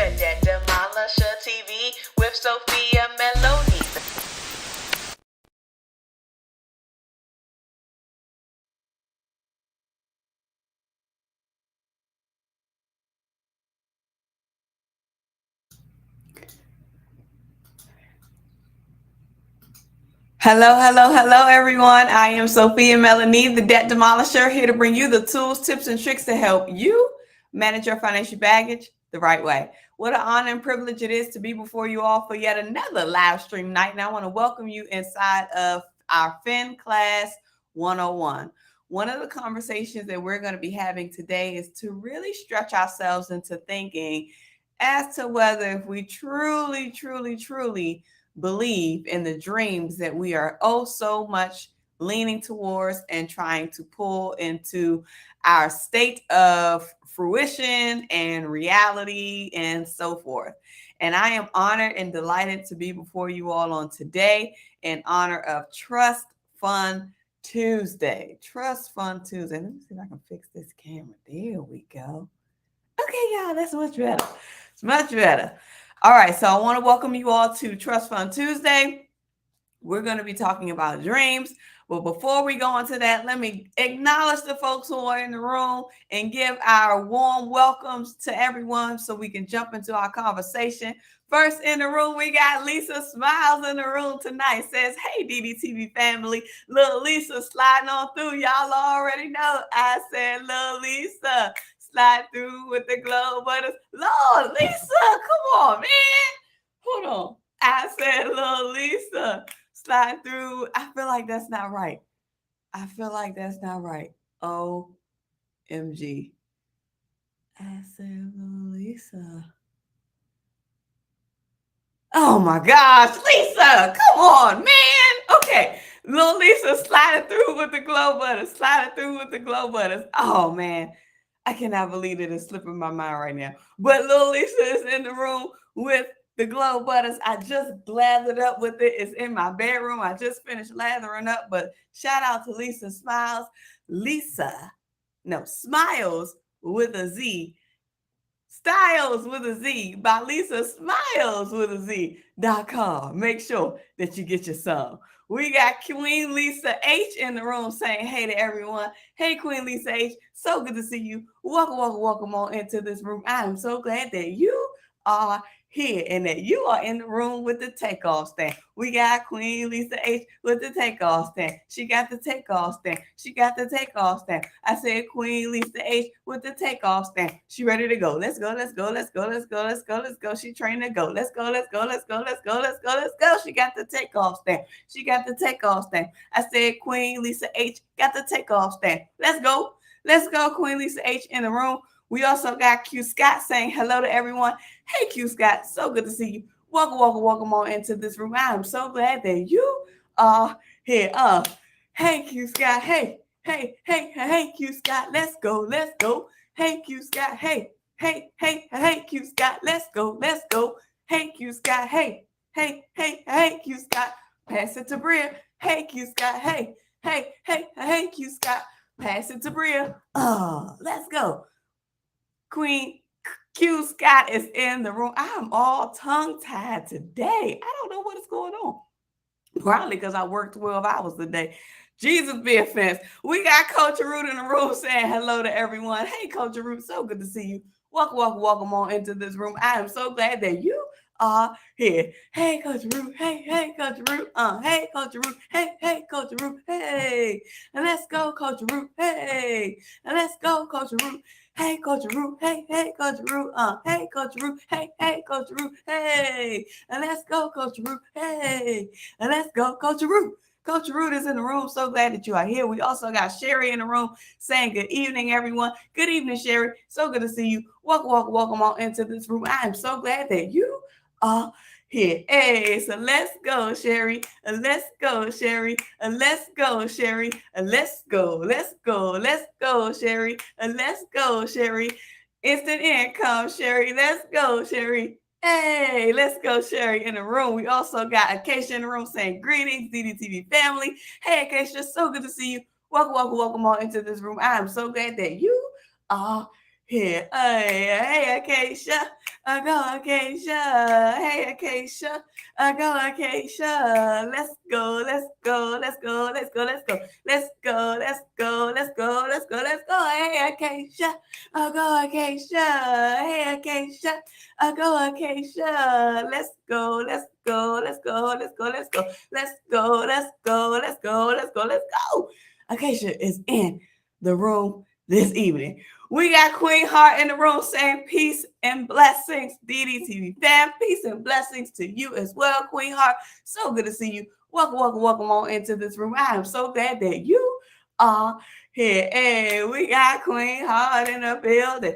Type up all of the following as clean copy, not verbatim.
The Debt Demolisher TV with Sophia Melone. Hello, everyone. I am Sophia Melonē, the Debt Demolisher, here to bring you the tools, tips, and tricks to help you manage your financial baggage the right way. What an honor and privilege it is to be before you all for yet another live stream night. And I want to welcome you inside of our Fin Class 101. One of the conversations that we're going to be having today is to really stretch ourselves into thinking as to whether if we truly believe in the dreams that we are so much leaning towards and trying to pull into our state of fruition and reality and so forth. And I am honored and delighted to be before you all on today in honor of Trust Fund Tuesday. Trust Fund Tuesday. Let me see if I can fix this camera. There we go. Okay, y'all, that's much better. It's much better. All right, so I want to welcome you all to Trust Fund Tuesday. We're going to be talking about dreams. But before we go into that, let me acknowledge the folks who are in the room and give our warm welcomes to everyone so we can jump into our conversation. First in the room, we got Lisa Smiles in the room tonight. Says, hey, DDTV family. Little Lisa sliding on through. Y'all already know I said little Lisa. Slide through with the glow butters. Lord, Lisa, come on, man. Hold on. I said, little Lisa, slide through. I feel like that's not right. OMG. I said, little Lisa. Oh my gosh, Lisa, come on, man. Okay, little Lisa sliding through with the glow butters. Oh, man. I cannot believe it is slipping my mind right now. But little Lisa is in the room with the glow butters. I just lathered up with it. It's in my bedroom. I just finished lathering up. But shout out to Lisa Smiles. Smiles with a Z. Styles with a Z by Lisa Smiles with a Z.com. Make sure that you get your some. We got Queen Lisa H in the room saying hey to everyone. Hey, Queen Lisa H, so good to see you. Welcome on into this room. I am so glad that you are here and that you are in the room with the takeoff stand. We got Queen Lisa H with the takeoff stand. She got the takeoff stand. I said Queen Lisa H with the takeoff stand. She ready to go. Let's go. She trained to go. Let's go. She got the takeoff stand. I said Queen Lisa H got the takeoff stand. Let's go, Queen Lisa H in the room. We also got Q Scott saying hello to everyone. Hey, Q Scott, so good to see you. Welcome on into this room. I am so glad that you are here. Hey, Q Scott. Hey, Q Scott. Let's go. Hey, Q Scott. Hey, Q Scott. Let's go. Hey, Q Scott. Hey, Q Scott. Pass it to Bria. Hey, Q Scott. Hey, Q Scott. Pass it to Bria. Let's go. Queen Q Scott is in the room. I'm all tongue-tied today. I don't know what is going on. Probably because I worked 12 hours today. Jesus be offense. We got Coach Root in the room saying hello to everyone. Hey, Coach Root, so good to see you. Welcome on into this room. I am so glad that you are here. Hey, Coach Root. Hey, Coach Root. Hey, Coach Root. Hey, Coach Root. Hey, and let's go, Coach Root. Hey, and let's go, Coach Root. Hey, Coach Root. Hey, Coach Root. Hey, Coach Root. Hey, Coach Root. Hey, and let's go, Coach Root. Hey, and let's go, Coach Root. Coach Root is in the room. So glad that you are here. We also got Sherry in the room saying good evening, everyone. Good evening, Sherry. So good to see you. Welcome on into this room. I am so glad that you are here. Hey, so let's go, Sherry. Let's go, Sherry. Let's go, Sherry. Let's go, Sherry. Let's go, Sherry. Instant income, Sherry. Let's go, Sherry. Hey, let's go, Sherry in the room. We also got Acacia in the room saying greetings, DDTV family. Hey, Acacia, so good to see you. Welcome on into this room. I am so glad that you are here. Hey, Acacia. Go Acacia. Hey Acacia. Go Acacia. Let's go. Let's go. Let's go. Let's go. Let's go. Let's go. Let's go. Let's go. Let's go. Let's go. Hey Acacia. Go Acacia. Hey Acacia. Go Acacia. Let's go. Let's go. Let's go. Let's go. Let's go. Let's go. Let's go. Let's go. Let's go. Let's go. Acacia is in the room this evening. We got Queen Heart in the room saying peace and blessings. DDTV fam, peace and blessings to you as well, Queen Heart. So good to see you. Welcome, welcome, welcome on into this room. I am so glad that you are here. Hey, we got Queen Heart in the building.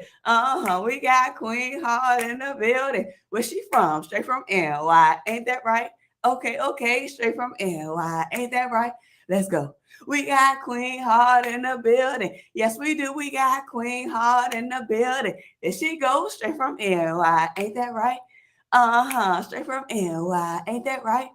We got Queen Heart in the building. Where's she from? Straight from NY. Ain't that right? Okay. Straight from NY. Ain't that right? Let's go. We got Queen Heart in the building. Yes, we do. We got Queen Heart in the building. And she goes straight from NY. Ain't that right? Straight from NY. Ain't that right?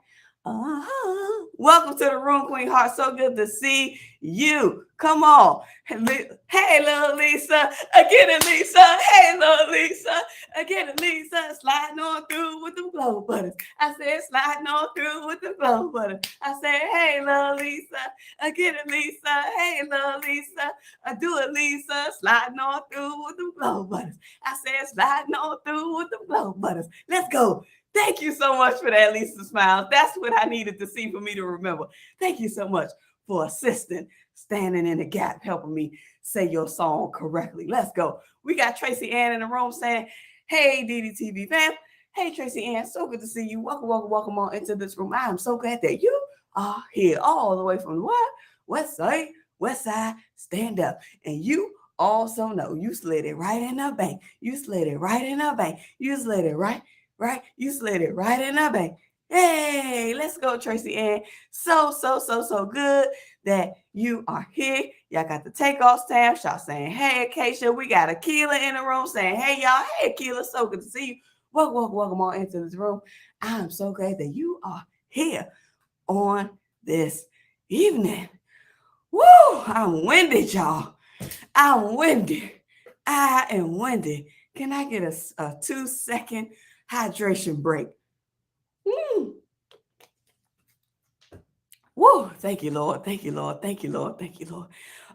Welcome to the room, Queen Heart. So good to see you. Come on. Hey, little Lisa. Again, Lisa. Hey, little Lisa. Again, Lisa. Sliding on through with the glow buttons. I said, sliding on through with the glow buttons. I said, hey, little Lisa. Again, Lisa. Hey, little Lisa. Do it, Lisa. Sliding on through with the glow buttons. I said, sliding on through with the glow buttons. Let's go. Thank you so much for that, Lisa Smiles. That's what I needed to see for me to remember. Thank you so much for assisting, standing in the gap, helping me say your song correctly. Let's go. We got Tracy Ann in the room saying, hey, DDTV fam. Hey, Tracy Ann, so good to see you. Welcome, welcome, welcome on into this room. I am so glad that you are here all the way from what? West side, stand up. And you also know you slid it right in the bank. You slid it right in the bank. You slid it right. You slid it right in the bank. Hey, let's go, Tracy Ann. So good that you are here. Y'all got the takeoff stamp. Y'all saying, hey, Acacia. We got Akila in the room saying, hey, y'all. Hey, Akila. So good to see you. Welcome on into this room. I'm so glad that you are here on this evening. Woo! I'm winded, y'all. I'm winded. I am winded. Can I get a 2-second hydration break? Woo! Thank you, Lord. Thank you, Lord. Thank you, Lord. Thank you, Lord.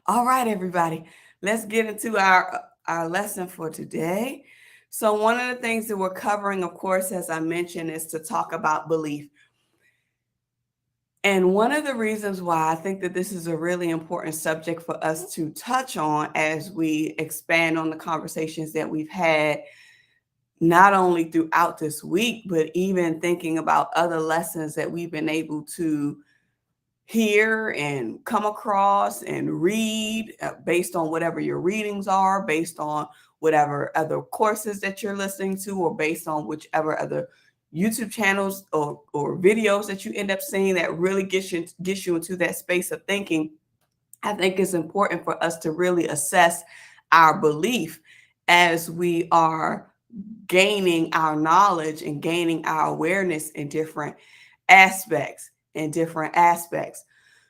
All right, everybody. Let's get into our lesson for today. So one of the things that we're covering, of course, as I mentioned, is to talk about belief. And one of the reasons why I think that this is a really important subject for us to touch on as we expand on the conversations that we've had, not only throughout this week, but even thinking about other lessons that we've been able to hear and come across and read based on whatever your readings are, based on whatever other courses that you're listening to, or based on whichever other YouTube channels or videos that you end up seeing that really gets you into that space of thinking. I think it's important for us to really assess our belief as we are gaining our knowledge and gaining our awareness in different aspects.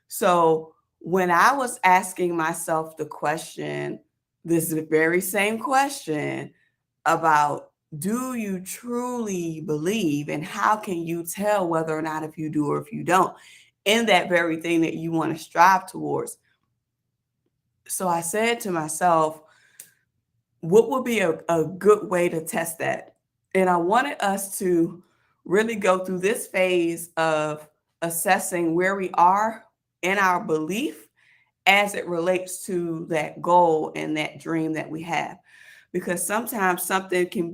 So when I was asking myself the question, this very same question about, do you truly believe, and how can you tell whether or not if you do or if you don't, in that very thing that you want to strive towards? So I said to myself, what would be a good way to test that? And I wanted us to really go through this phase of assessing where we are in our belief as it relates to that goal and that dream that we have. Because sometimes something can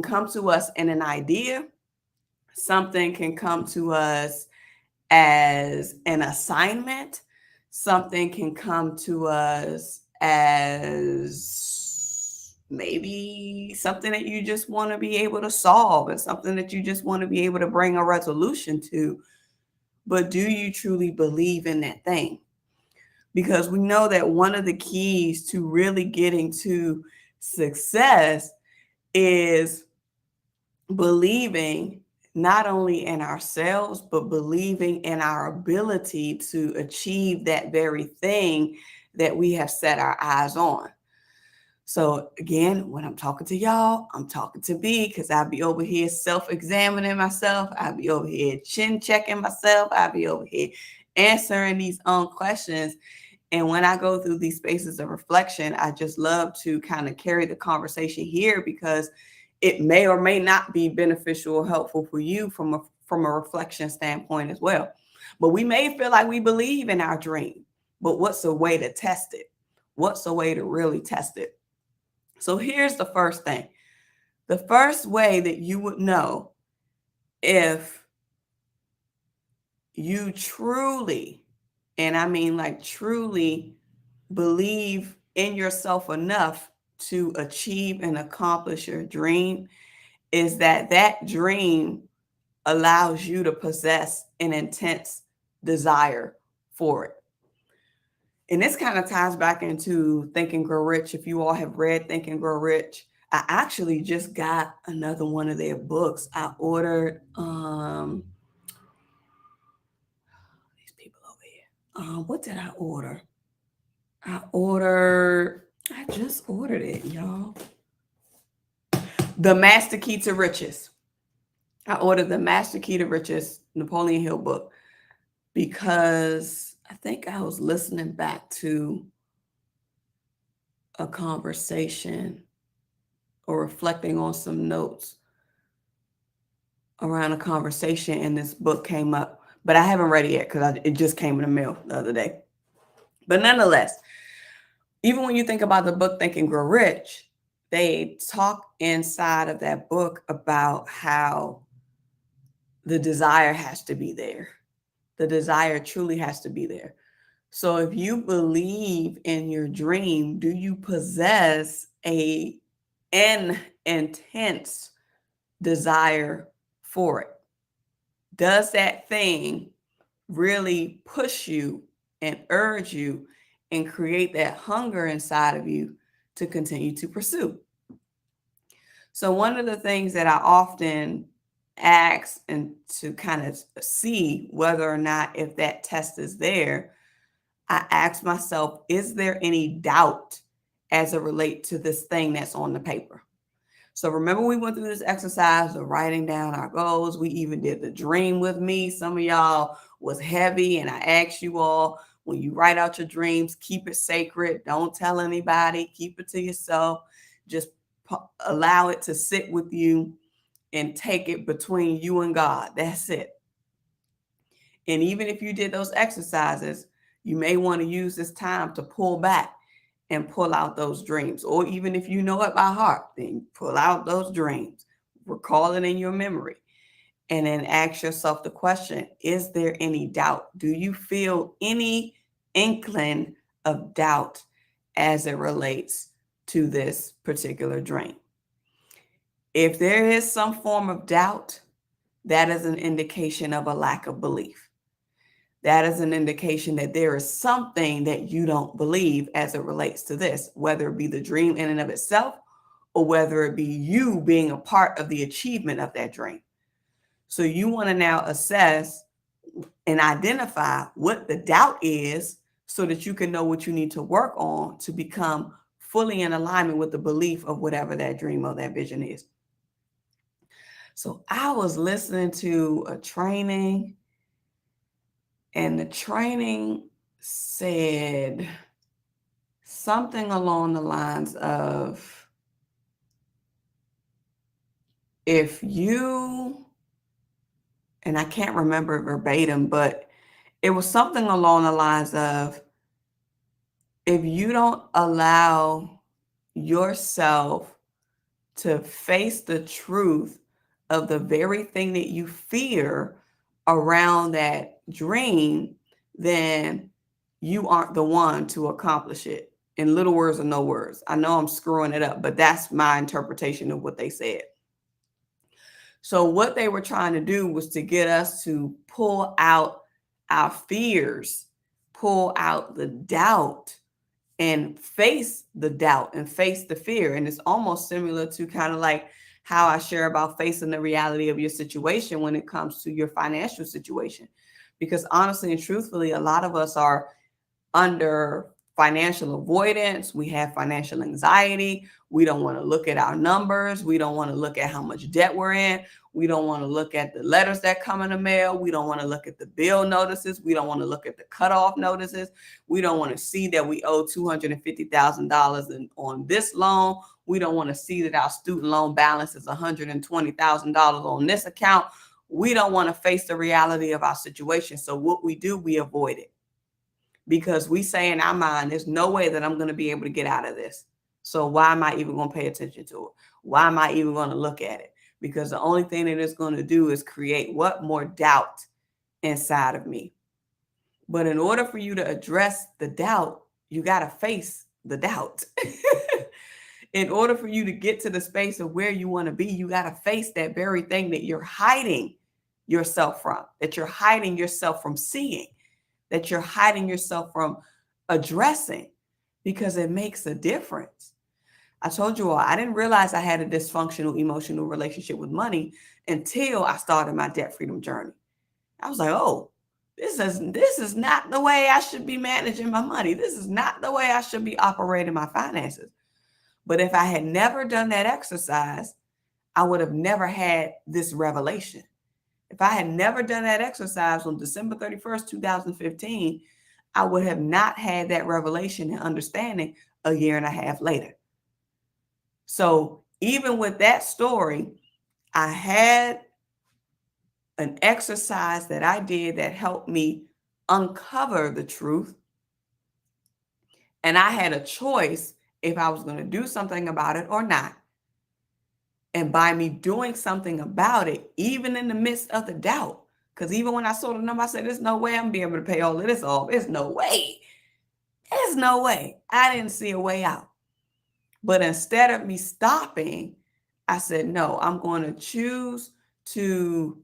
come to us in an idea. Something can come to us as an assignment. Something can come to us as maybe something that you just want to be able to solve and something that you just want to be able to bring a resolution to. But do you truly believe in that thing? Because we know that one of the keys to really getting to success is believing not only in ourselves, but believing in our ability to achieve that very thing that we have set our eyes on. So again, when I'm talking to y'all, I'm talking to B, because I'll be over here self-examining myself. I'll be over here chin checking myself. I'll be over here answering these own questions. And when I go through these spaces of reflection, I just love to kind of carry the conversation here, because it may or may not be beneficial or helpful for you from a reflection standpoint as well. But we may feel like we believe in our dream, but what's a way to test it? What's a way to really test it? So here's the first thing. The first way that you would know if you truly, and I mean like truly, believe in yourself enough to achieve and accomplish your dream, is that that dream allows you to possess an intense desire for it. And this kind of ties back into Think and Grow Rich. If you all have read Think and Grow Rich, I actually just got another one of their books. I ordered these people over here. What did I order? I just ordered it, y'all. The Master Key to Riches. I ordered the Master Key to Riches Napoleon Hill book, because I think I was listening back to a conversation or reflecting on some notes around a conversation, and this book came up, but I haven't read it yet because it just came in the mail the other day. But nonetheless, even when you think about the book Think and Grow Rich, they talk inside of that book about how the desire has to be there. The desire truly has to be there. So if you believe in your dream, do you possess an intense desire for it? Does that thing really push you and urge you and create that hunger inside of you to continue to pursue? So one of the things that I often ask, and to kind of see whether or not if that test is there, I ask myself, is there any doubt as it relates to this thing that's on the paper? So remember, we went through this exercise of writing down our goals. We even did the dream with me. Some of y'all was heavy, and I asked you all, when you write out your dreams, keep it sacred. Don't tell anybody. Keep it to yourself. Just allow it to sit with you and take it between you and God. That's it. And even if you did those exercises, you may want to use this time to pull back and pull out those dreams. Or even if you know it by heart, then pull out those dreams, recall it in your memory, and then ask yourself the question, is there any doubt? Do you feel any inkling of doubt as it relates to this particular dream? If there is some form of doubt, that is an indication of a lack of belief. That is an indication that there is something that you don't believe as it relates to this, whether it be the dream in and of itself, or whether it be you being a part of the achievement of that dream. So you want to now assess and identify what the doubt is, so that you can know what you need to work on to become fully in alignment with the belief of whatever that dream or that vision is. So I was listening to a training, and the training said something along the lines of, if you, and I can't remember verbatim, but it was something along the lines of, if you don't allow yourself to face the truth of the very thing that you fear around that dream, then you aren't the one to accomplish it. In little words or no words. I know I'm screwing it up, but that's my interpretation of what they said. So what they were trying to do was to get us to pull out our fears, pull out the doubt, and face the doubt and face the fear. And it's almost similar to kind of like how I share about facing the reality of your situation when it comes to your financial situation. Because honestly and truthfully, a lot of us are under financial avoidance. We have financial anxiety. We don't want to look at our numbers. We don't want to look at how much debt we're in. We don't want to look at the letters that come in the mail. We don't want to look at the bill notices. We don't want to look at the cutoff notices. We don't want to see that we owe $250,000 on this loan. We don't want to see that our student loan balance is $120,000 on this account. We don't want to face the reality of our situation. So what we do, we avoid it, because we say in our mind, there's no way that I'm going to be able to get out of this. So why am I even going to pay attention to it? Why am I even going to look at it? Because the only thing that it's going to do is create what? More doubt inside of me. But in order for you to address the doubt, you got to face the doubt. In order for you to get to the space of where you want to be, you got to face that very thing that you're hiding yourself from, that you're hiding yourself from seeing, that you're hiding yourself from addressing, because it makes a difference. I told you all, I didn't realize I had a dysfunctional emotional relationship with money until I started my debt freedom journey. I was like, oh, this is not the way I should be managing my money. This is not the way I should be operating my finances. But if I had never done that exercise, I would have never had this revelation. If I had never done that exercise on December 31st, 2015, I would have not had that revelation and understanding a year and a half later. So even with that story, I had an exercise that I did that helped me uncover the truth. And I had a choice if I was going to do something about it or not. And by me doing something about it, even in the midst of the doubt, because even when I saw the number, I said, there's no way I'm being able to pay all of this off. There's no way. There's no way. I didn't see a way out. But instead of me stopping, I said, no, I'm going to choose to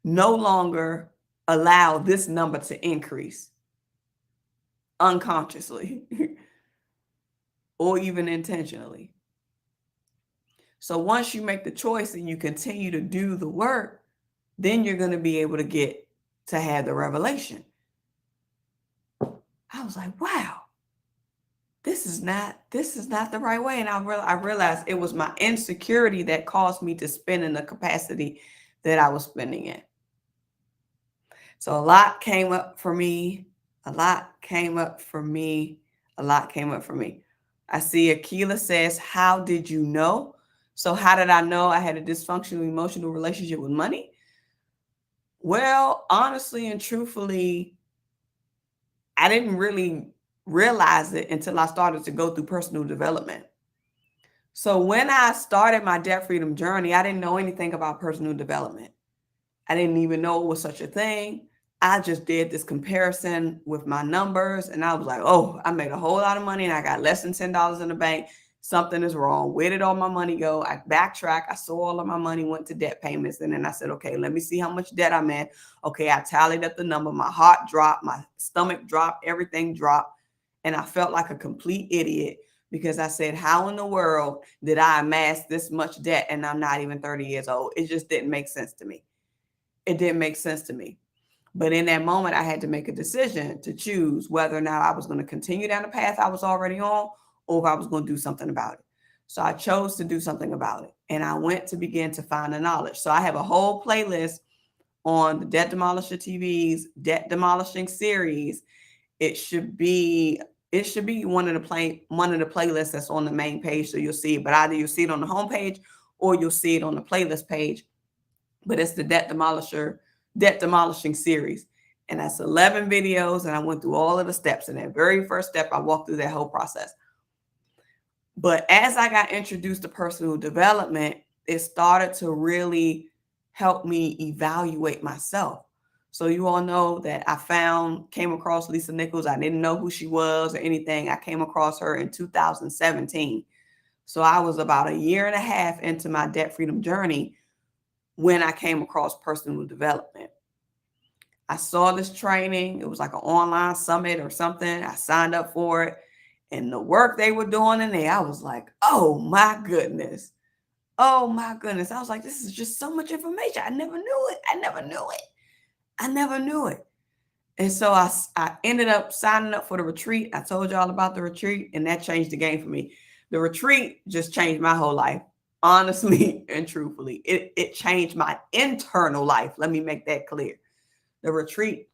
no longer allow this number to increase unconsciously or even intentionally. So once you make the choice and you continue to do the work, then you're going to be able to get to have the revelation. I was like, wow, this is not the right way. And I realized it was my insecurity that caused me to spend in the capacity that I was spending in. So a lot came up for me. A lot came up for me. I see Akila says, how did you know? So how did I know I had a dysfunctional emotional relationship with money? Well, honestly and truthfully, I didn't really realize it until I started to go through personal development. So when I started my debt freedom journey, I didn't know anything about personal development. I didn't even know it was such a thing. I just did this comparison with my numbers and I was like, oh, I made a whole lot of money and I got less than $10 in the bank. Something is wrong. Where did all my money go? I backtracked. I saw all of my money went to debt payments. And then I said, okay, let me see how much debt I'm in. Okay, I tallied up the number. My heart dropped. My stomach dropped. Everything dropped. And I felt like a complete idiot because I said, how in the world did I amass this much debt and I'm not even 30 years old? It just didn't make sense to me. It didn't make sense to me. But in that moment, I had to make a decision to choose whether or not I was going to continue down the path I was already on or if I was going to do something about it. So I chose to do something about it. And I went to begin to find the knowledge. So I have a whole playlist on the Debt Demolisher TV's Debt Demolishing series. It should be one of the playlists that's on the main page. So you'll see it, but either you'll see it on the homepage or you'll see it on the playlist page. But it's the Debt Demolishing series. And that's 11 videos. And I went through all of the steps. In that very first step, I walked through that whole process. But as I got introduced to personal development, it started to really help me evaluate myself. So you all know that I came across Lisa Nichols. I didn't know who she was or anything. I came across her in 2017. So I was about a year and a half into my debt freedom journey when I came across personal development. I saw this training. It was like an online summit or something. I signed up for it. And the work they were doing in there, I was like, oh my goodness. Oh my goodness. I was like, this is just so much information. I never knew it. And so I ended up signing up for the retreat. I told y'all about the retreat, and that changed the game for me. The retreat just changed my whole life, honestly and truthfully. It changed my internal life. Let me make that clear. The retreat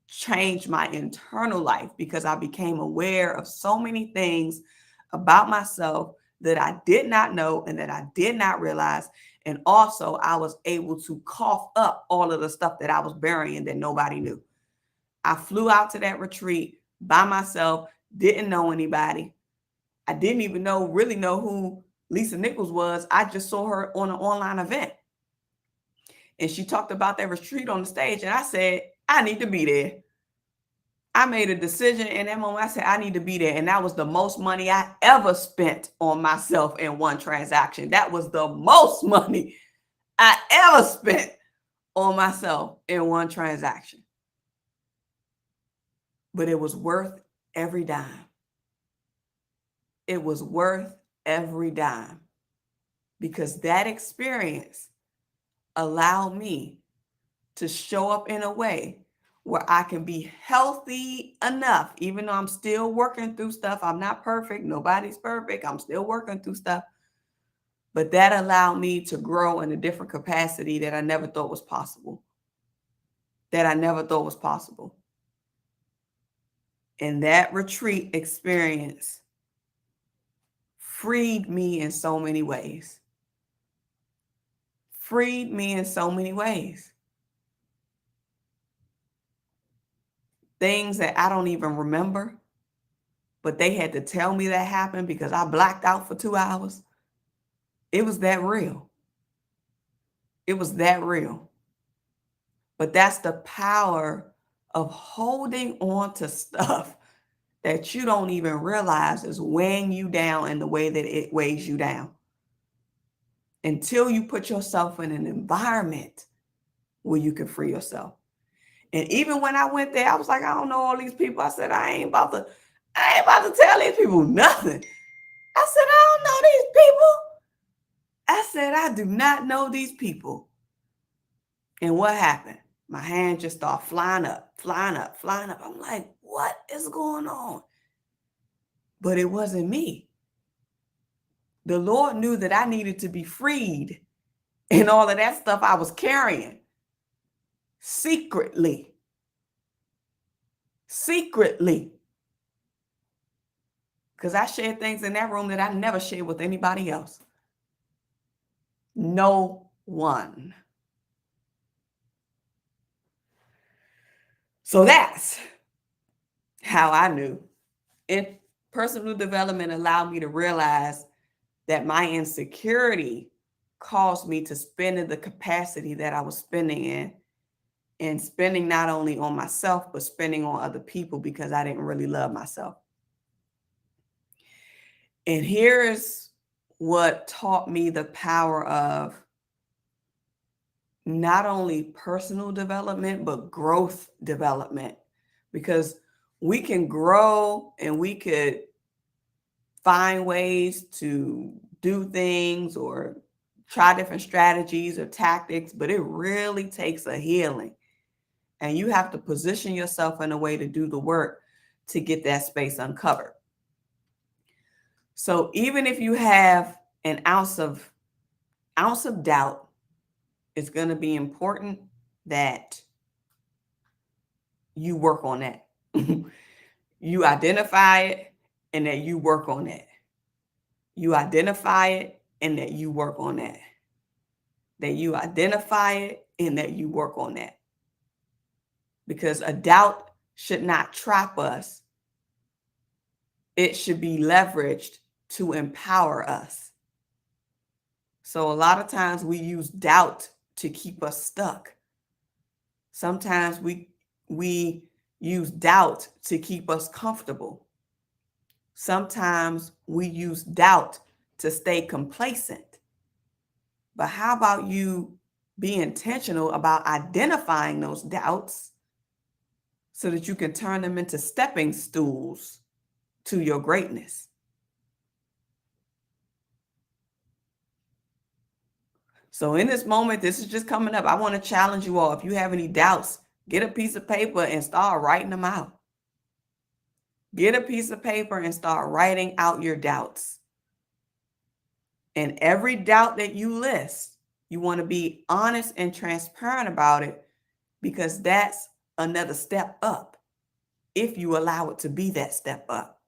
changed my internal life because I became aware of so many things about myself that I did not know and that I did not realize. And also, I was able to cough up all of the stuff that I was burying that nobody knew. I flew out to that retreat by myself, didn't know anybody. I didn't even really know who Lisa Nichols was. I just saw her on an online event. And she talked about that retreat on the stage. And I said, I need to be there. I made a decision in that moment. I said, I need to be there. And that was the most money I ever spent on myself in one transaction. That was the most money I ever spent on myself in one transaction. But it was worth every dime. It was worth every dime because that experience allowed me to show up in a way where I can be healthy enough, even though I'm still working through stuff. I'm not perfect. Nobody's perfect. I'm still working through stuff. But that allowed me to grow in a different capacity that I never thought was possible. And that retreat experience freed me in so many ways. Things that I don't even remember, but they had to tell me that happened because I blacked out for 2 hours. It was that real. But that's the power of holding on to stuff that you don't even realize is weighing you down in the way that it weighs you down. Until you put yourself in an environment where you can free yourself. And even when I went there, I was like, I don't know all these people. I said, I ain't about to tell these people nothing. I said, I don't know these people. I said, I do not know these people. And what happened? My hand just started flying up. I'm like, what is going on? But it wasn't me. The Lord knew that I needed to be freed and all of that stuff I was carrying secretly. Because I shared things in that room that I never shared with anybody else. No one. So that's how I knew. Personal development allowed me to realize that my insecurity caused me to spend in the capacity that I was spending in, and spending not only on myself, but spending on other people because I didn't really love myself. And here's what taught me the power of not only personal development, but growth development, because we can grow and we could find ways to do things or try different strategies or tactics, but it really takes a healing. And you have to position yourself in a way to do the work to get that space uncovered. So even if you have an ounce of doubt, it's going to be important that you work on that. You identify it and that you work on that. You identify it and that you work on that. That you identify it and that you work on that. Because a doubt should not trap us. It should be leveraged to empower us. So a lot of times we use doubt to keep us stuck. Sometimes we use doubt to keep us comfortable. Sometimes we use doubt to stay complacent. But how about you be intentional about identifying those doubts so that you can turn them into stepping stools to your greatness? So in this moment, this is just coming up. I want to challenge you all. If you have any doubts Get a piece of paper and start writing them out. Get a piece of paper and start writing out your doubts. And every doubt that you list, you want to be honest and transparent about it, because that's another step up if you allow it to be that step up.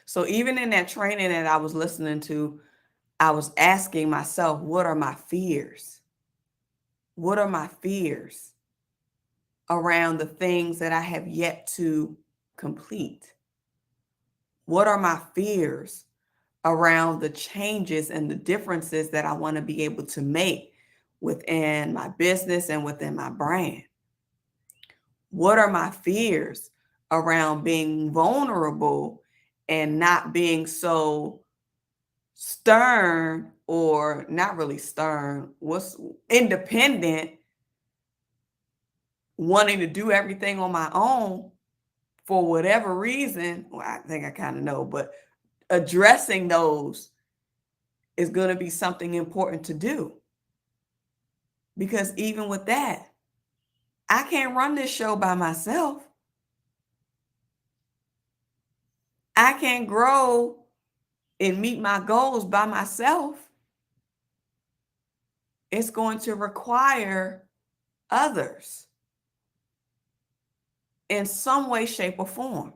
So even in that training that I was listening to, I was asking myself, what are my fears? What are my fears around the things that I have yet to complete? What are my fears around the changes and the differences that I want to be able to make within my business and within my brand? What are my fears around being vulnerable and not being so stern, or not really stern, what's independent, wanting to do everything on my own for whatever reason? Well, I think I kind of know, but addressing those is going to be something important to do. Because even with that, I can't run this show by myself. I can't grow and meet my goals by myself. It's going to require others in some way, shape, or form.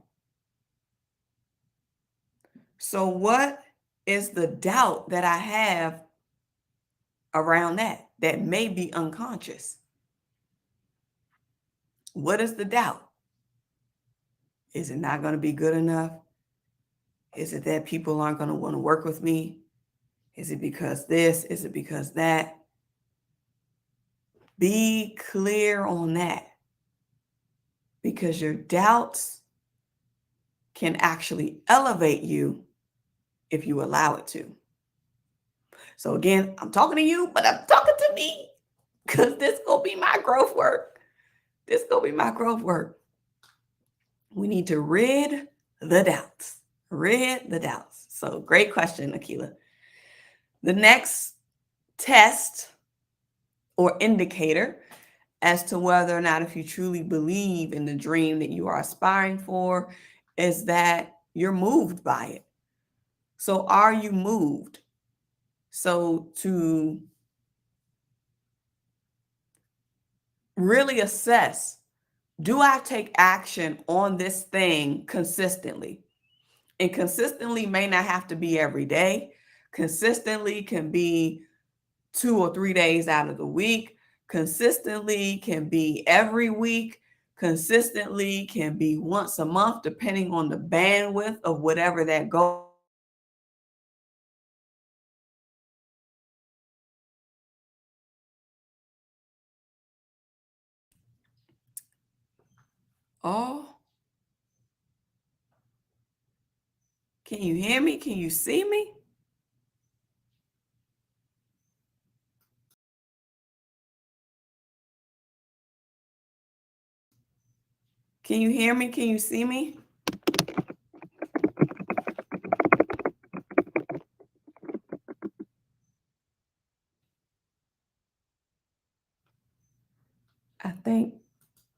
So what is the doubt that I have around that may be unconscious? What is the doubt? Is it not going to be good enough? Is it that people aren't going to want to work with me? Is it because this? Is it because that? Be clear on that, because your doubts can actually elevate you if you allow it to. So again, I'm talking to you, but I'm talking to me, because this gonna be my growth work. This gonna be my growth work. We need to rid the doubts. Rid the doubts. So great question, Akila. The next test or indicator as to whether or not if you truly believe in the dream that you are aspiring for is that you're moved by it. So are you moved? So to really assess, do I take action on this thing consistently? And consistently may not have to be every day. Consistently can be 2 or 3 days out of the week. Consistently can be every week. Consistently can be once a month, depending on the bandwidth of whatever that goal. Oh, can you hear me? Can you see me? Can you hear me? Can you see me?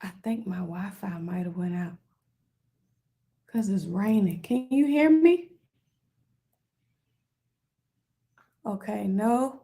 I think my Wi-Fi might have went out because it's raining. Can you hear me? Okay, no.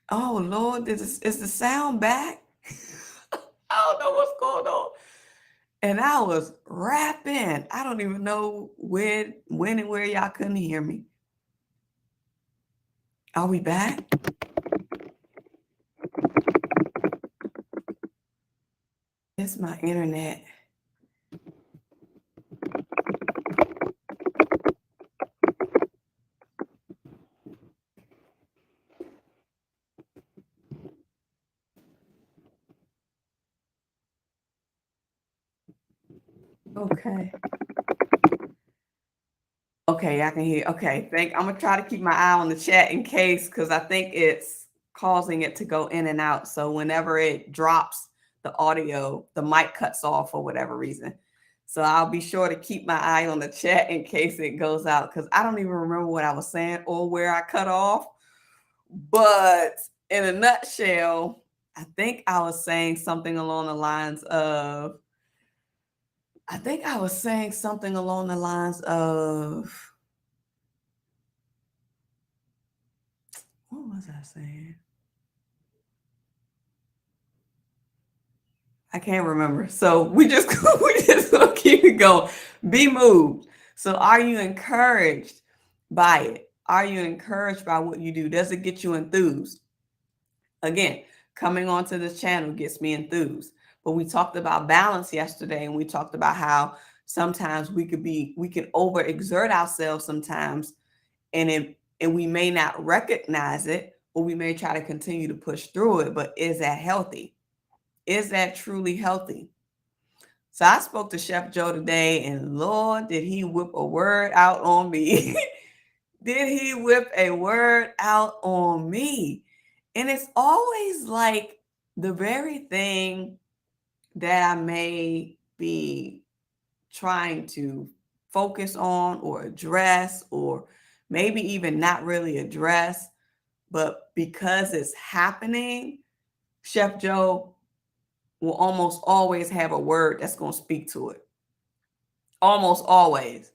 Oh Lord, is the sound back? I don't know what's going on. And I was rapping. I don't even know when and where y'all couldn't hear me. Are we back? It's my internet. Okay. Okay, I can hear. Okay, I'm gonna try to keep my eye on the chat in case, because I think it's causing it to go in and out. So whenever it drops the audio, the mic cuts off for whatever reason. So I'll be sure to keep my eye on the chat in case it goes out, because I don't even remember what I was saying or where I cut off. But in a nutshell, I think I was saying something along the lines of, what was I saying? I can't remember. So we just gonna keep it going. Be moved. So are you encouraged by it? Are you encouraged by what you do? Does it get you enthused? Again, coming onto this channel gets me enthused. But we talked about balance yesterday, and we talked about how sometimes we can overexert ourselves sometimes, and we may not recognize it, or we may try to continue to push through it. But is that healthy? Is that truly healthy? So I spoke to Chef Joe today, and Lord, did he whip a word out on me? Did he whip a word out on me? And it's always like the very thing that I may be trying to focus on or address, or maybe even not really address, but because it's happening, Chef Joe will almost always have a word that's going to speak to it. Almost always.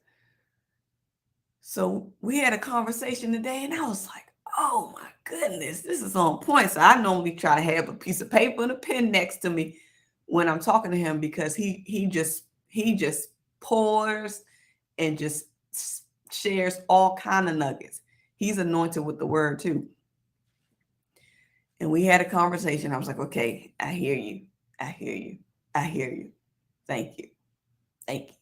So we had a conversation today, and I was like, oh my goodness, this is on point. So I normally try to have a piece of paper and a pen next to me when I'm talking to him, because he just pours and just shares all kind of nuggets. He's anointed with the word too. And we had a conversation. I was like, okay, I hear you. I hear you. I hear you. Thank you. Thank you.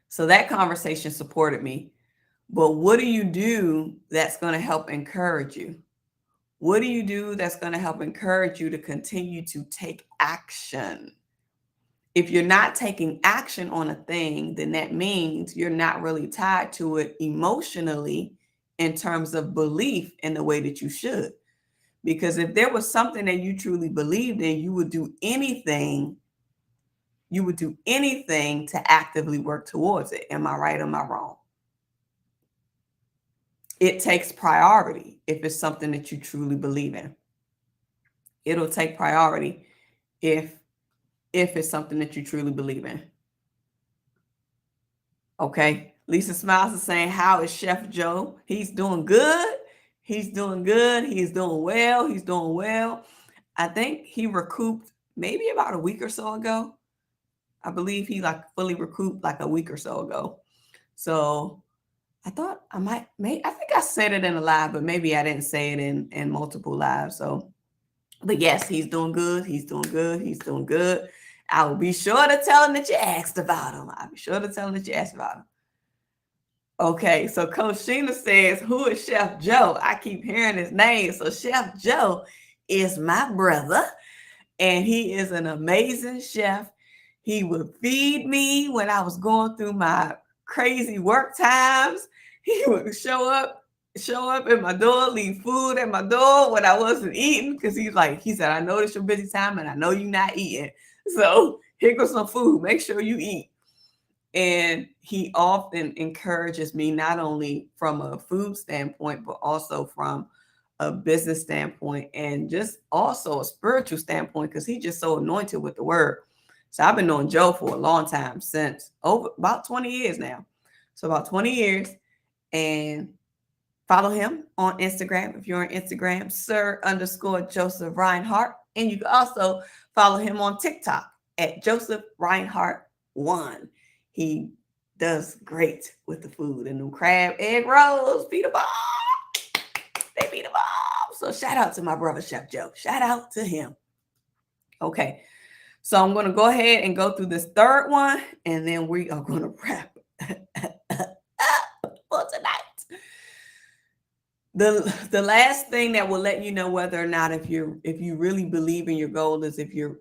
So that conversation supported me. But what do you do that's going to help encourage you? What do you do that's going to help encourage you to continue to take action? If you're not taking action on a thing, then that means you're not really tied to it emotionally in terms of belief in the way that you should. Because if there was something that you truly believed in, you would do anything. You would do anything to actively work towards it. Am I right or am I wrong? It takes priority if it's something that you truly believe in. It'll take priority if it's something that you truly believe in. Okay. Lisa Smiles is saying, how is Chef Joe? He's doing good. He's doing good. He's doing well. He's doing well. I think he recouped maybe about a week or so ago. I believe he fully recouped a week or so ago. So I thought I think I said it in a live, but maybe I didn't say it in multiple lives. So, but yes, he's doing good. He's doing good. He's doing good. I will be sure to tell him that you asked about him. I'll be sure to tell him that you asked about him. Okay, so Coach Sheena says, who is Chef Joe? I keep hearing his name. So Chef Joe is my brother, and he is an amazing chef. He would feed me when I was going through my crazy work times. He would show up at my door, leave food at my door when I wasn't eating, because he said, I know it's your busy time and I know you're not eating. So here goes some food. Make sure you eat. And he often encourages me, not only from a food standpoint, but also from a business standpoint, and just also a spiritual standpoint, because he's just so anointed with the word. So I've been knowing Joe for a long time, since over about 20 years now. So about 20 years. And Follow him on Instagram. If you're on Instagram, Sir_Joseph Reinhardt. And you can also follow him on TikTok at Joseph Reinhardt 1. He does great with the food, and them crab egg rolls be the bomb. They be the bomb. So shout out to my brother, Chef Joe. Shout out to him. Okay. So I'm going to go ahead and go through this third one, and then we are going to wrap for tonight. The last thing that will let you know whether or not if you really believe in your goal is if you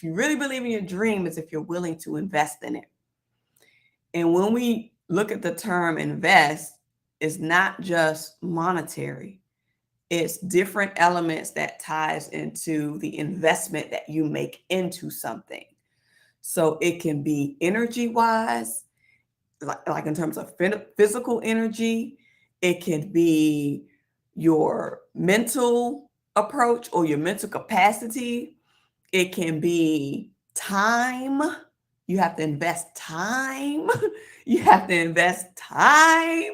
really believe in your dream is if you're willing to invest in it. And when we look at the term invest, it's not just monetary. It's different elements that ties into the investment that you make into something. So it can be energy wise, like in terms of physical energy. It can be your mental approach or your mental capacity. It can be time. You have to invest time. You have to invest time.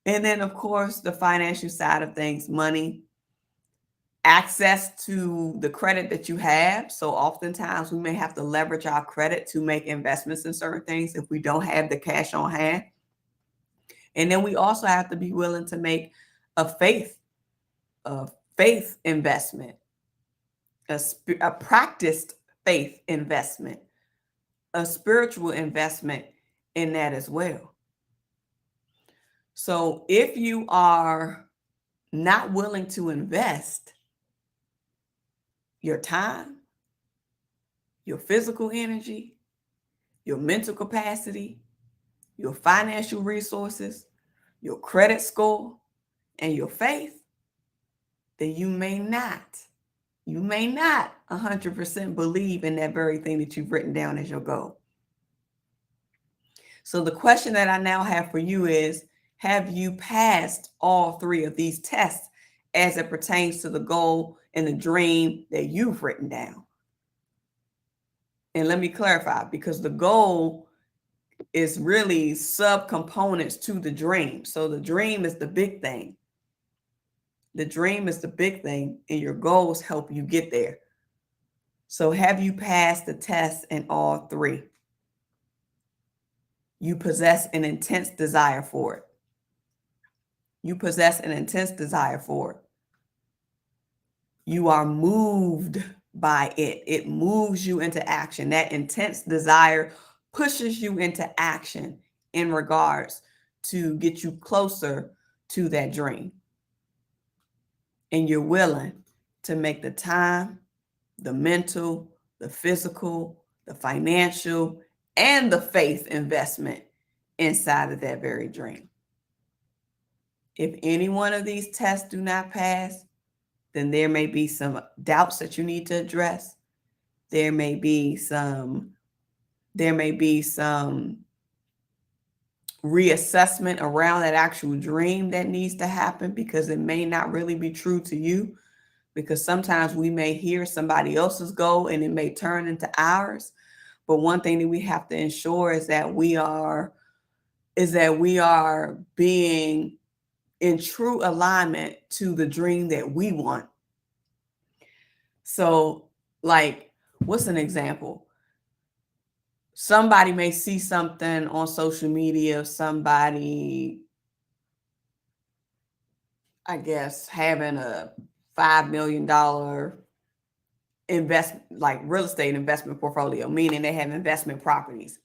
And then, of course, the financial side of things, money, access to the credit that you have. So oftentimes we may have to leverage our credit to make investments in certain things if we don't have the cash on hand. And then we also have to be willing to make a faith investment, a practiced faith investment, a spiritual investment in that as well. So if you are not willing to invest your time, your physical energy, your mental capacity, your financial resources, your credit score, and your faith, then you may not 100% believe in that very thing that you've written down as your goal. So the question that I now have for you is, have you passed all three of these tests as it pertains to the goal and the dream that you've written down? And let me clarify, because the goal is really subcomponents to the dream. So the dream is the big thing. The dream is the big thing, and your goals help you get there. So have you passed the test in all three? You possess an intense desire for it. You possess an intense desire for it. You are moved by it. It moves you into action. That intense desire pushes you into action in regards to get you closer to that dream. And you're willing to make the time, the mental, the physical, the financial, and the faith investment inside of that very dream. If any one of these tests do not pass, then there may be some doubts that you need to address. There may be some reassessment around that actual dream that needs to happen, because it may not really be true to you, because sometimes we may hear somebody else's goal and it may turn into ours. But one thing that we have to ensure is that we are being in true alignment to the dream that we want. So, like, what's an example? Somebody may see something on social media of somebody, I guess, having a $5 million investment, like real estate investment portfolio, meaning they have investment properties.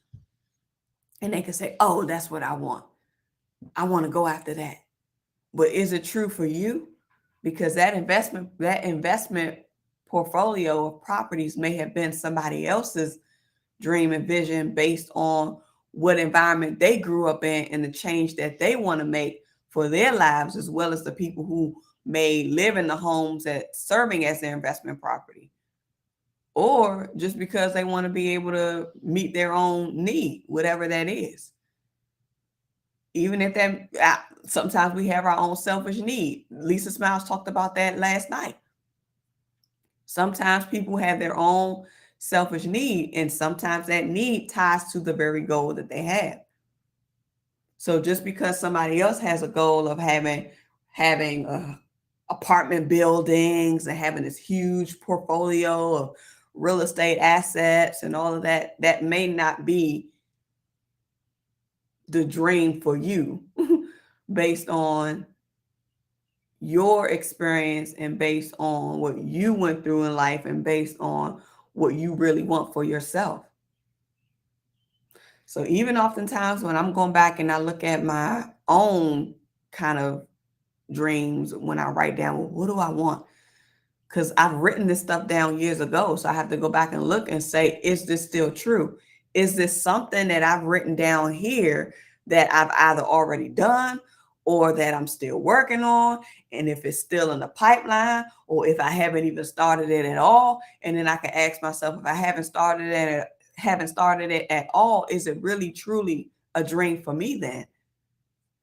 And they can say, oh, that's what I want. I want to go after that. But is it true for you? Because that investment portfolio of properties may have been somebody else's dream and vision based on what environment they grew up in and the change that they want to make for their lives, as well as the people who may live in the homes that serving as their investment property. Or just because they want to be able to meet their own need, whatever that is. Even if that, sometimes we have our own selfish need. Lisa Smiles talked about that last night. Sometimes people have their own selfish need, and sometimes that need ties to the very goal that they have. So just because somebody else has a goal of having apartment buildings and having this huge portfolio of real estate assets and all of that, that may not be the dream for you based on your experience and based on what you went through in life and based on what you really want for yourself. So even oftentimes when I'm going back and I look at my own kind of dreams, when I write down, well, what do I want? Because I've written this stuff down years ago. So I have to go back and look and say, is this still true? Is this something that I've written down here that I've either already done or that I'm still working on? And if it's still in the pipeline, or if I haven't even started it at all, and then I can ask myself, if I haven't started it at all, is it really truly a dream for me then?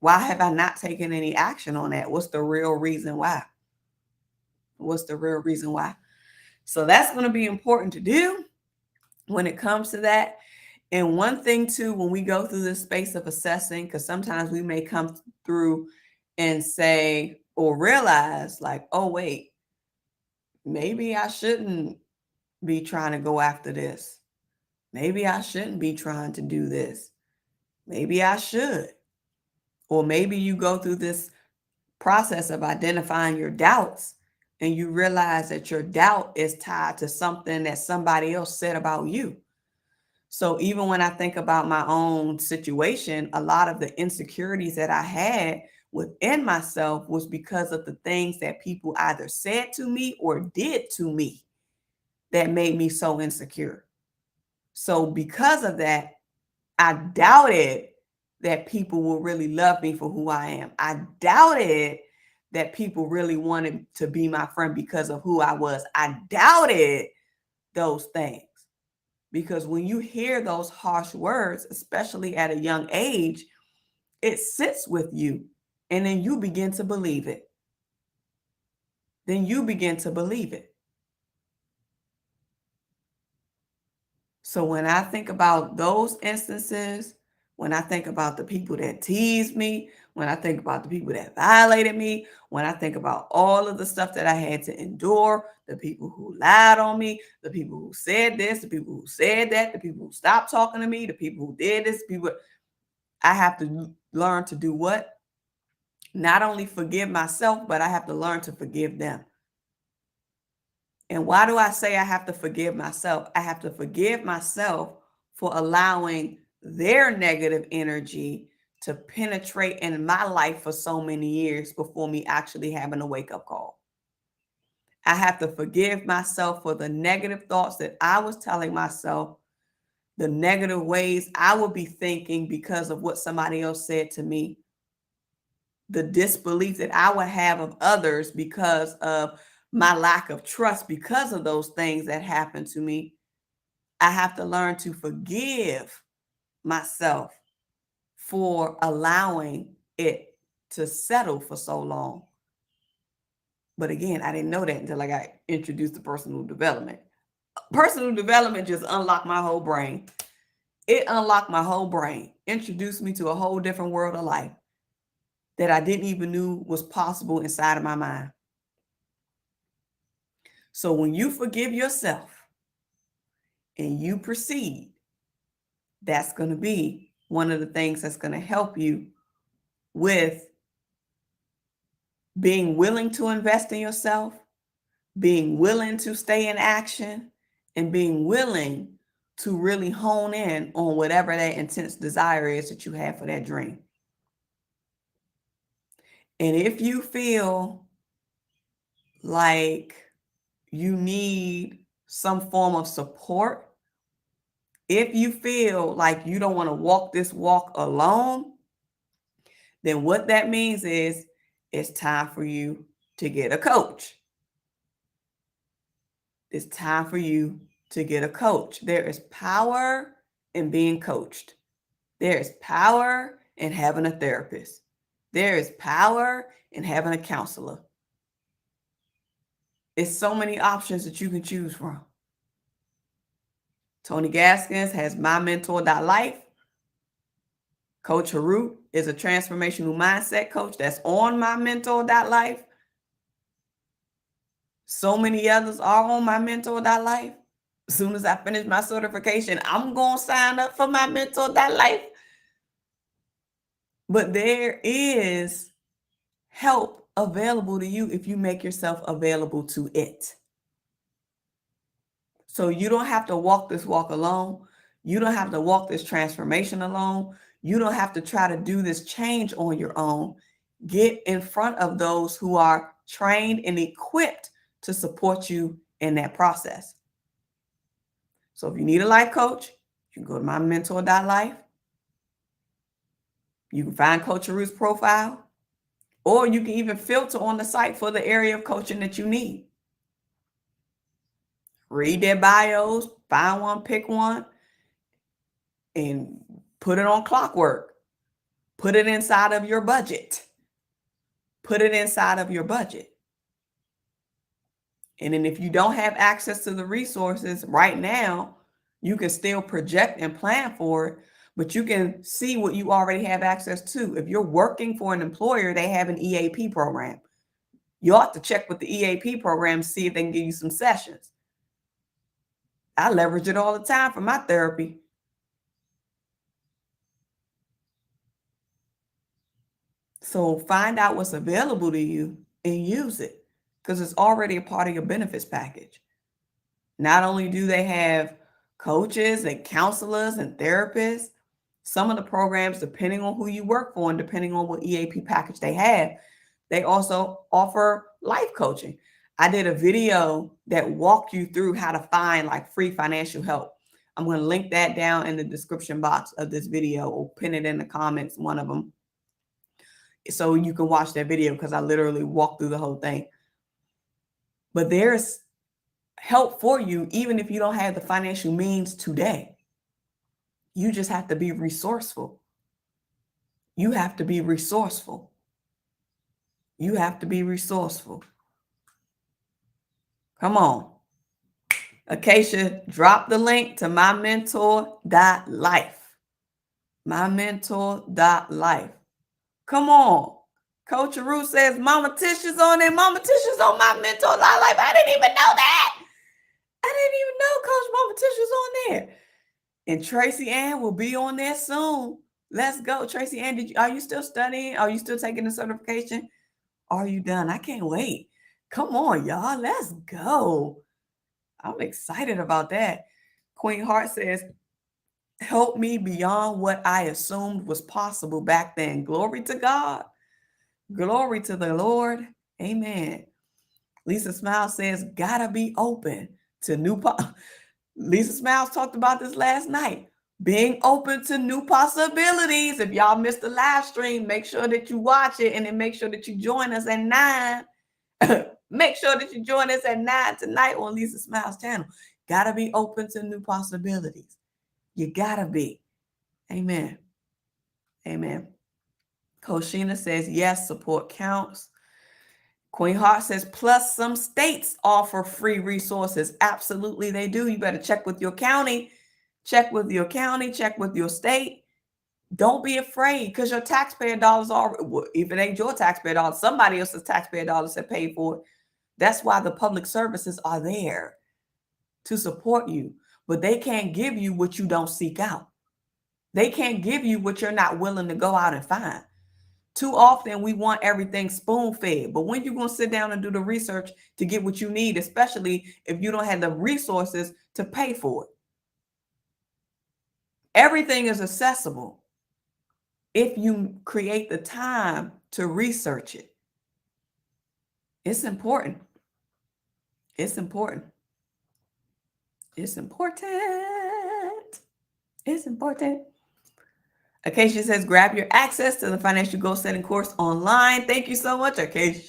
Why have I not taken any action on that? What's the real reason why? What's the real reason why? So that's going to be important to do when it comes to that. And one thing too, when we go through this space of assessing, because sometimes we may come through and say or realize like, oh, wait, maybe I shouldn't be trying to go after this. Maybe I shouldn't be trying to do this. Maybe I should. Or maybe you go through this process of identifying your doubts and you realize that your doubt is tied to something that somebody else said about you. So even when I think about my own situation, a lot of the insecurities that I had within myself was because of the things that people either said to me or did to me that made me so insecure. So because of that, I doubted that people will really love me for who I am. I doubted that people really wanted to be my friend because of who I was. I doubted those things because when you hear those harsh words, especially at a young age, it sits with you and then you begin to believe it. Then you begin to believe it. So when I think about those instances, when I think about the people that teased me, when I think about the people that violated me, when I think about all of the stuff that I had to endure, the people who lied on me, the people who said this, the people who said that, the people who stopped talking to me, the people who did this, I have to learn to do what? Not only forgive myself, but I have to learn to forgive them. And why do I say I have to forgive myself? I have to forgive myself for allowing their negative energy to penetrate in my life for so many years before me actually having a wake-up call. I have to forgive myself for the negative thoughts that I was telling myself, the negative ways I would be thinking because of what somebody else said to me, the disbelief that I would have of others because of my lack of trust because of those things that happened to me. I have to learn to forgive myself for allowing it to settle for so long. But again, I didn't know that until I got introduced to personal development. Personal development just unlocked my whole brain. It unlocked my whole brain, introduced me to a whole different world of life that I didn't even knew was possible inside of my mind. So when you forgive yourself and you proceed, that's going to be one of the things that's going to help you with being willing to invest in yourself, being willing to stay in action, and being willing to really hone in on whatever that intense desire is that you have for that dream. And if you feel like you need some form of support, if you feel like you don't want to walk this walk alone, then what that means is it's time for you to get a coach. It's time for you to get a coach. There is power in being coached. There is power in having a therapist. There is power in having a counselor. It's so many options that you can choose from. Tony Gaskins has mymentor.life. Coach Harut is a transformational mindset coach that's on my mentor.life. So many others are on my mentor.life. As soon as I finish my certification, I'm going to sign up for my mentor.life. But there is help available to you if you make yourself available to it. So you don't have to walk this walk alone. You don't have to walk this transformation alone. You don't have to try to do this change on your own. Get in front of those who are trained and equipped to support you in that process. So if you need a life coach, you can go to my mentor.life. You can find Coach Harut's profile, or you can even filter on the site for the area of coaching that you need. Read their bios, find one, pick one, and put it on clockwork. Put it inside of your budget. Put it inside of your budget. And then if you don't have access to the resources right now, you can still project and plan for it, but you can see what you already have access to. If you're working for an employer, they have an EAP program. You ought to check with the EAP program, see if they can give you some sessions. I leverage it all the time for my therapy. So find out what's available to you and use it, because it's already a part of your benefits package. Not only do they have coaches and counselors and therapists, some of the programs, depending on who you work for and depending on what EAP package they have, they also offer life coaching. I did a video that walked you through how to find like free financial help. I'm going to link that down in the description box of this video, or pin it in the comments, one of them, so you can watch that video, because I literally walked through the whole thing. But there's help for you even if you don't have the financial means today. You just have to be resourceful. You have to be resourceful. You have to be resourceful. Come on. Acacia, drop the link to mymentor.life. Mymentor.life. Come on. Coach Harut says Mama Tisha's on there. Mama Tisha's on my mentor.life. I didn't even know that. I didn't even know Coach Mama Tisha's on there. And Tracy Ann will be on there soon. Let's go. Tracy Ann, are you still studying? Are you still taking the certification? Are you done? I can't wait. Come on, y'all. Let's go. I'm excited about that. Queen Heart says, help me beyond what I assumed was possible back then. Glory to God. Glory to the Lord. Amen. Lisa Smiles says, gotta be open to new. Lisa Smiles talked about this last night. Being open to new possibilities. If y'all missed the live stream, make sure that you watch it, and then make sure that you join us at 9. Make sure that you join us at 9 tonight on Lisa Smiles channel. Gotta be open to new possibilities. You gotta be. Amen. Amen. Coach Sheena says, yes, support counts. Queen Heart says, plus some states offer free resources. Absolutely, they do. You better check with your county. Check with your county. Check with your state. Don't be afraid, because your taxpayer dollars are, if it ain't your taxpayer dollars, somebody else's taxpayer dollars have paid for it. That's why the public services are there, to support you. But they can't give you what you don't seek out. They can't give you what you're not willing to go out and find. Too often we want everything spoon-fed, but when you're going to sit down and do the research to get what you need, especially if you don't have the resources to pay for it. Everything is accessible if you create the time to research it. It's important. It's important. It's important. It's important. Acacia says, grab your access to the financial goal setting course online. Thank you so much, Acacia.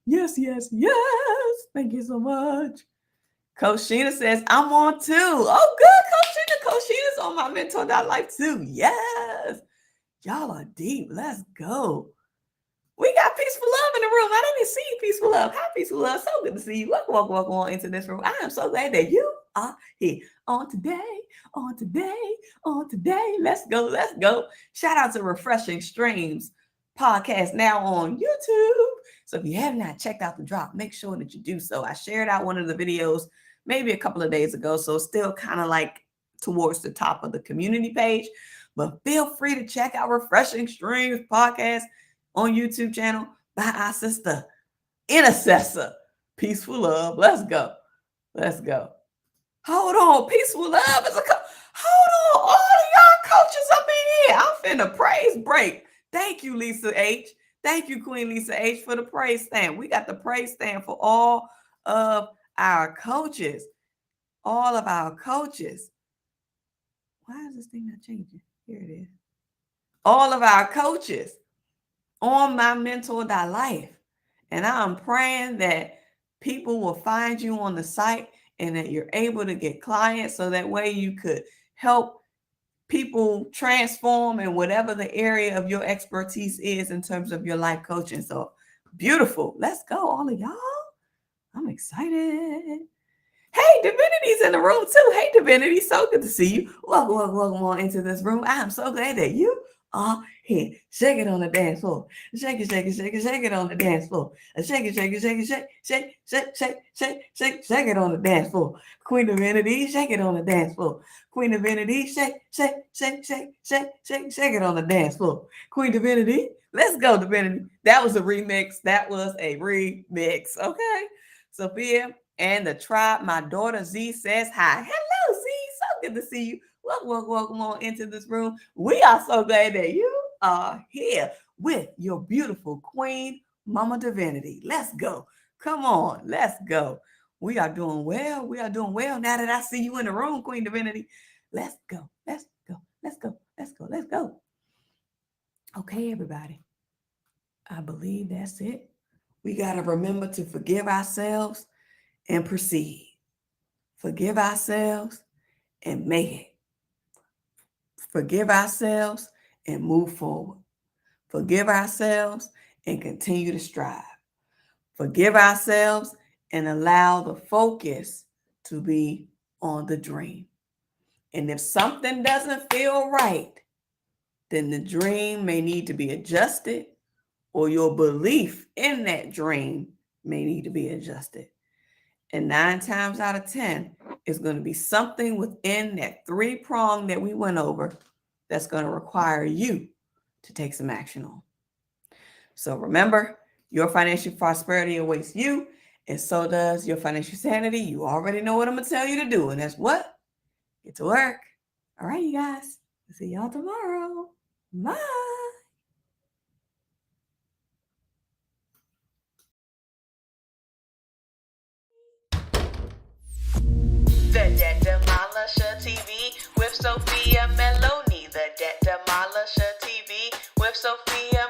Yes, yes, yes. Thank you so much. Coach Sheena says, I'm on too. Oh, good, Coach Sheena. Coach Sheena's on my mentor.life too. Yes. Y'all are deep. Let's go. We got Peaceful Love in the room. I didn't even see you, Peaceful Love. Hi, Peaceful Love. So good to see you. Welcome on into this room. I am so glad that you here. On today. Let's go. Shout out to Refreshing Streams podcast now on YouTube. So if you have not checked out the drop, make sure that you do so. I shared out one of the videos maybe a couple of days ago, so still kind of like towards the top of the community page, but feel free to check out Refreshing Streams podcast on YouTube channel by our sister Intercessor. Peaceful Love. Let's go. Hold on. Peaceful Love is hold on. All of y'all coaches up in here. I'm finna praise break. Thank you, Lisa H. Thank you, Queen Lisa H, for the praise stand. We got the praise stand for all of our coaches. All of our coaches. Why is this thing not changing? Here it is. All of our coaches on my mentor.life. And I'm praying that people will find you on the site and that you're able to get clients so that way you could help people transform in whatever the area of your expertise is in terms of your life coaching. So beautiful. Let's go, all of y'all. I'm excited. Hey, Divinity's in the room too. Hey, Divinity, so good to see you. Welcome on into this room. I am so glad that you are here. Shake it on the dance floor. Shake it on the dance floor. Shake it on the dance floor. Queen Divinity, shake it on the dance floor. Queen Divinity, shake it on the dance floor. Queen Divinity, let's go, Divinity. That was a remix. Okay, Sophia and the tribe. My daughter Z says hi. Hello, Z. So good to see you. Welcome on into this room. We are so glad that you are here with your beautiful Queen Mama Divinity. Let's go. Come on, let's go. We are doing well. Now that I see you in the room, Queen Divinity. Let's go. Okay, everybody. I believe that's it. We got to remember to forgive ourselves and proceed. Forgive ourselves and make it. Forgive ourselves and move forward. Forgive ourselves and continue to strive. Forgive ourselves and allow the focus to be on the dream. And if something doesn't feel right, then the dream may need to be adjusted, or your belief in that dream may need to be adjusted. And 9 times out of 10, it's going to be something within that 3-prong that we went over that's going to require you to take some action on. So remember, your financial prosperity awaits you, and so does your financial sanity. You already know what I'm going to tell you to do, and that's what? Get to work. All right, you guys. See y'all tomorrow. Bye. The Debt Demolisher TV with Sophia Melonē. The Debt Demolisher TV with Sophia